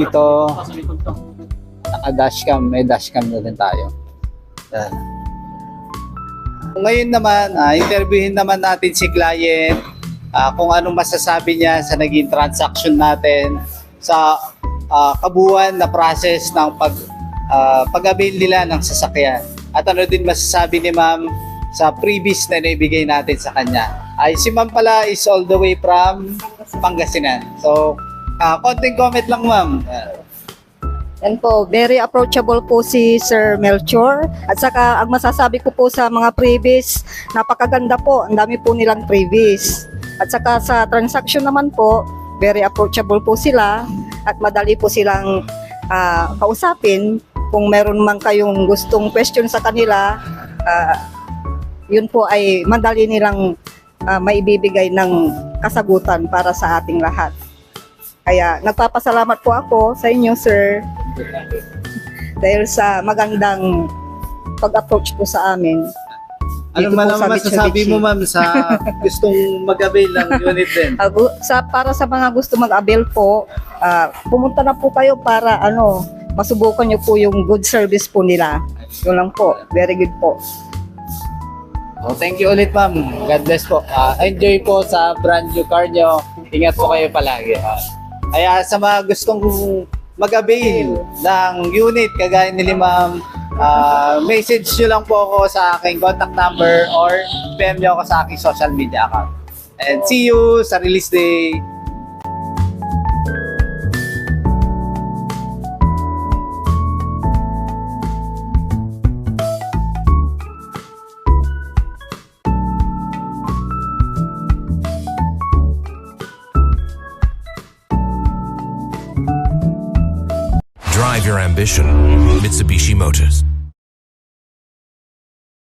Dito, naka-dashcam, may dashcam na din tayo. Yan. Ngayon naman, interviewin naman natin si client kung anong masasabi niya sa naging transaction natin sa kabuuan na process ng pag-avail nila ng sasakyan. At ano din masasabi ni ma'am sa previous na naibigay natin sa kanya. Si ma'am pala is all the way from Pangasinan. So, konting comment lang ma'am. Yan po, very approachable po si Sir Melchor. At saka ang masasabi ko po sa mga previous, napakaganda po, ang dami po nilang previous. At saka sa transaction naman po, very approachable po sila at madali po silang kausapin. Kung meron man kayong gustong question sa kanila, yun po ay madali nilang maibibigay ng kasagutan para sa ating lahat. Kaya nagpapasalamat po ako sa inyo, sir, dahil sa magandang pag-approach po sa amin. Ano man ang masasabi mo ma'am sa gustong mag-avail ng unit din? Para sa mga gusto mag-avail po, pumunta na po kayo para masubukan nyo po yung good service po nila. Yun lang po. Very good po. Thank you ulit ma'am. God bless po. Enjoy po sa brand new car nyo. Ingat po kayo palagi. Kaya sa mga gustong mag-avail ng unit kagaya ni ma'am, message nyo lang po ako sa aking contact number or PM nyo ako sa aking social media account. And see you sa release day. Drive your ambition. Mitsubishi Motors.